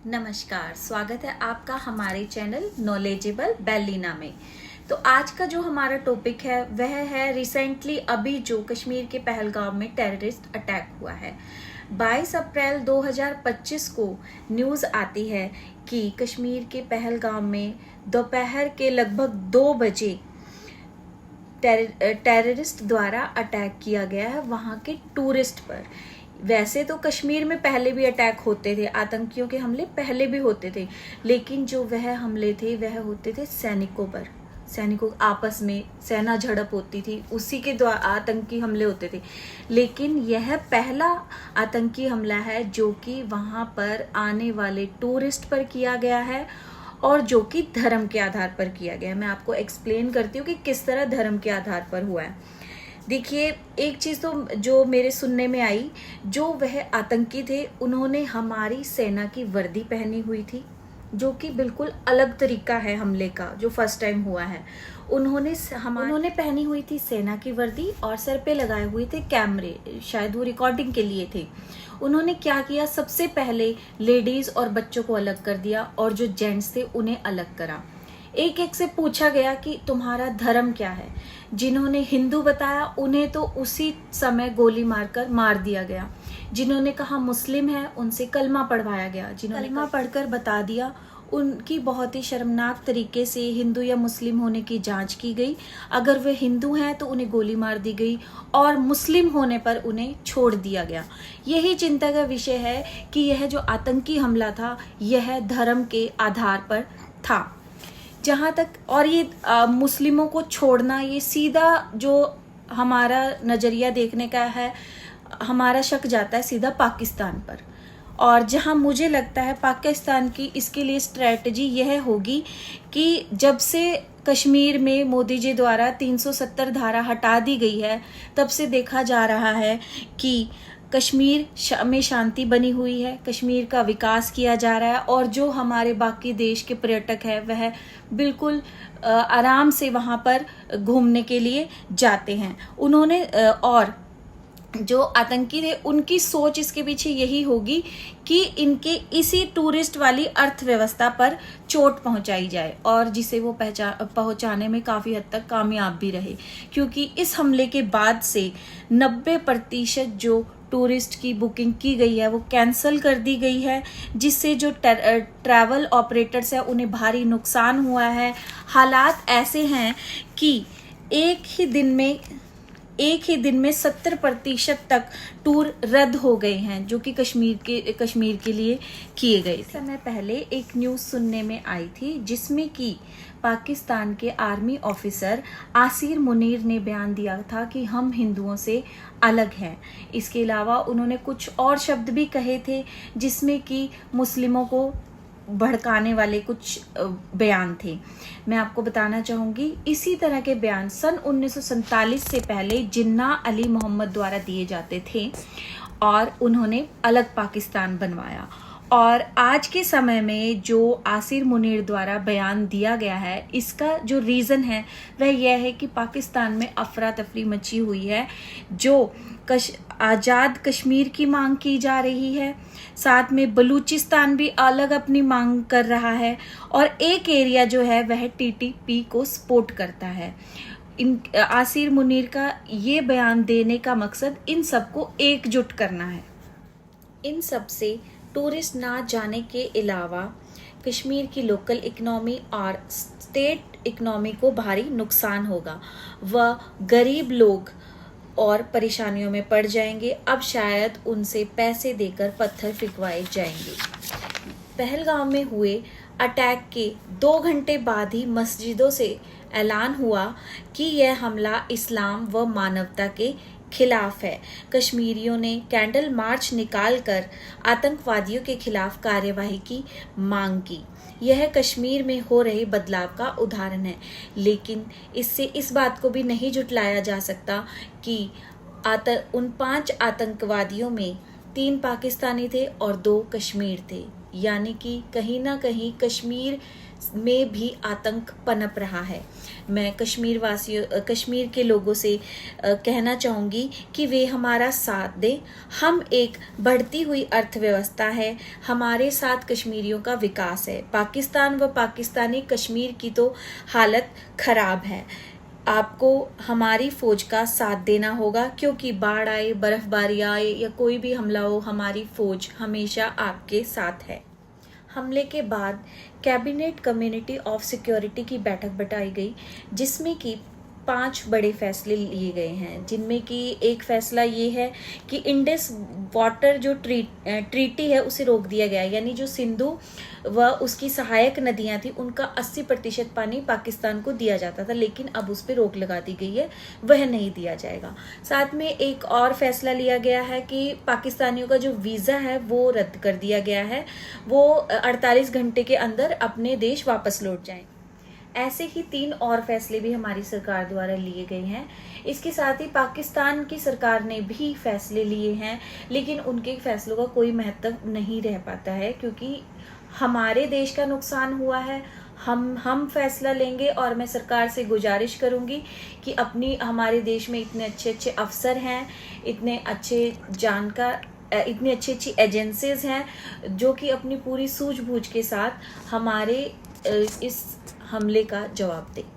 नमस्कार, स्वागत है आपका हमारे चैनल नॉलेजेबल बेलिना में। तो आज का जो हमारा टॉपिक है वह है रिसेंटली अभी जो कश्मीर के पहलगाम में टेररिस्ट अटैक हुआ है। 22 अप्रैल 2025 को न्यूज़ आती है कि कश्मीर के पहलगाम में दोपहर के लगभग 2 बजे टेररिस्ट द्वारा अटैक किया गया है वहाँ के टूरिस्ट पर। वैसे तो कश्मीर में पहले भी अटैक होते थे, आतंकियों के हमले पहले भी होते थे, लेकिन जो वह हमले थे वह होते थे सैनिकों पर। सैनिकों आपस में सेना झड़प होती थी, उसी के द्वारा आतंकी हमले होते थे। लेकिन यह पहला आतंकी हमला है जो कि वहाँ पर आने वाले टूरिस्ट पर किया गया है और जो कि धर्म के आधार पर किया गया है। मैं आपको एक्सप्लेन करती हूँ कि किस तरह धर्म के आधार पर हुआ है। देखिए, एक चीज़ तो जो मेरे सुनने में आई, जो वह आतंकी थे उन्होंने हमारी सेना की वर्दी पहनी हुई थी, जो कि बिल्कुल अलग तरीका है हमले का जो फर्स्ट टाइम हुआ है। उन्होंने पहनी हुई थी सेना की वर्दी और सर पे लगाए हुए थे कैमरे, शायद वो रिकॉर्डिंग के लिए थे। उन्होंने क्या किया, सबसे पहले लेडीज और बच्चों को अलग कर दिया और जो जेंट्स थे उन्हें अलग करा। एक एक से पूछा गया कि तुम्हारा धर्म क्या है। जिन्होंने हिंदू बताया उन्हें तो उसी समय गोली मारकर मार दिया गया। जिन्होंने कहा मुस्लिम है उनसे कलमा पढ़वाया गया। जिन्होंने कलमा पढ़कर बता दिया उनकी बहुत ही शर्मनाक तरीके से हिंदू या मुस्लिम होने की जांच की गई। अगर वे हिंदू हैं तो उन्हें गोली मार दी गई और मुस्लिम होने पर उन्हें छोड़ दिया गया। यही चिंता का विषय है कि यह जो आतंकी हमला था यह धर्म के आधार पर था। जहाँ तक और ये मुस्लिमों को छोड़ना, ये सीधा जो हमारा नज़रिया देखने का है, हमारा शक जाता है सीधा पाकिस्तान पर। और जहाँ मुझे लगता है पाकिस्तान की इसके लिए स्ट्रेटजी यह होगी कि जब से कश्मीर में मोदी जी द्वारा 370 धारा हटा दी गई है, तब से देखा जा रहा है कि कश्मीर में शांति बनी हुई है, कश्मीर का विकास किया जा रहा है और जो हमारे बाकी देश के पर्यटक हैं वह बिल्कुल आराम से वहाँ पर घूमने के लिए जाते हैं। उन्होंने और जो आतंकी थे उनकी सोच इसके पीछे यही होगी कि इनके इसी टूरिस्ट वाली अर्थव्यवस्था पर चोट पहुंचाई जाए और जिसे वो पहुंचाने में काफ़ी हद तक कामयाब भी रहे, क्योंकि इस हमले के बाद से 90% जो टूरिस्ट की बुकिंग की गई है वो कैंसिल कर दी गई है, जिससे जो ट्रैवल ऑपरेटर्स हैं उन्हें भारी नुकसान हुआ है। हालात ऐसे हैं कि एक ही दिन में 70% तक टूर रद्द हो गए हैं जो कि कश्मीर के लिए किए गए थे। समय पहले एक न्यूज़ सुनने में आई थी जिसमें कि पाकिस्तान के आर्मी ऑफिसर आसिर मुनीर ने बयान दिया था कि हम हिंदुओं से अलग हैं। इसके अलावा उन्होंने कुछ और शब्द भी कहे थे जिसमें कि मुस्लिमों को भड़काने वाले कुछ बयान थे। मैं आपको बताना चाहूँगी इसी तरह के बयान सन 1947 से पहले जिन्ना अली मोहम्मद द्वारा दिए जाते थे और उन्होंने अलग पाकिस्तान बनवाया। और आज के समय में जो आसिर मुनीर द्वारा बयान दिया गया है, इसका जो रीज़न है वह यह है कि पाकिस्तान में अफरा तफरी मची हुई है, जो आज़ाद कश्मीर की मांग की जा रही है, साथ में बलूचिस्तान भी अलग अपनी मांग कर रहा है और एक एरिया जो है वह टीटीपी को सपोर्ट करता है। आसिर मुनीर का ये बयान देने का मकसद इन सबको एकजुट करना है। इन सब से टूरिस्ट ना जाने के अलावा कश्मीर की लोकल इकनॉमी और स्टेट इकनॉमी को भारी नुकसान होगा। वह गरीब लोग और परेशानियों में पड़ जाएंगे। अब शायद उनसे पैसे देकर पत्थर फिकवाए जाएंगे। पहलगाम में हुए अटैक के 2 घंटे बाद ही मस्जिदों से ऐलान हुआ कि यह हमला इस्लाम व मानवता के खिलाफ है। कश्मीरियों ने कैंडल मार्च निकालकर आतंकवादियों के खिलाफ कार्यवाही की मांग की। यह कश्मीर में हो रहे बदलाव का उदाहरण है, लेकिन इससे इस बात को भी नहीं झुटलाया जा सकता कि उन 5 आतंकवादियों में 3 पाकिस्तानी थे और 2 कश्मीर थे, यानी कि कहीं ना कहीं कश्मीर में भी आतंक पनप रहा है। मैं कश्मीर के लोगों से कहना चाहूँगी कि वे हमारा साथ दें। हम एक बढ़ती हुई अर्थव्यवस्था है, हमारे साथ कश्मीरियों का विकास है। पाकिस्तान व पाकिस्तानी कश्मीर की तो हालत खराब है। आपको हमारी फौज का साथ देना होगा, क्योंकि बाढ़ आए, बर्फबारी आए या कोई भी हमला हो, हमारी फौज हमेशा आपके साथ है। हमले के बाद कैबिनेट कमेटी ऑफ सिक्योरिटी की बैठक बिठाई गई, जिसमें कि 5 बड़े फैसले लिए गए हैं, जिनमें कि एक फैसला ये है कि इंडस वाटर जो ट्रीटी है उसे रोक दिया गया है, यानी जो सिंधु व उसकी सहायक नदियां थी उनका 80% पानी पाकिस्तान को दिया जाता था, लेकिन अब उस पर रोक लगा दी गई है, वह नहीं दिया जाएगा। साथ में एक और फैसला लिया गया है कि पाकिस्तानियों का जो वीज़ा है वो रद्द कर दिया गया है, वो 48 घंटे के अंदर अपने देश वापस लौट जाएं। ऐसे ही 3 और फैसले भी हमारी सरकार द्वारा लिए गए हैं। इसके साथ ही पाकिस्तान की सरकार ने भी फैसले लिए हैं, लेकिन उनके फैसलों का कोई महत्व नहीं रह पाता है, क्योंकि हमारे देश का नुकसान हुआ है। हम फैसला लेंगे, और मैं सरकार से गुजारिश करूंगी कि हमारे देश में इतने अच्छे अच्छे अफसर हैं, इतने अच्छे जानकार, इतनी अच्छी अच्छी एजेंसीज हैं जो कि अपनी पूरी सूझबूझ के साथ हमारे इस हमले का जवाब दें।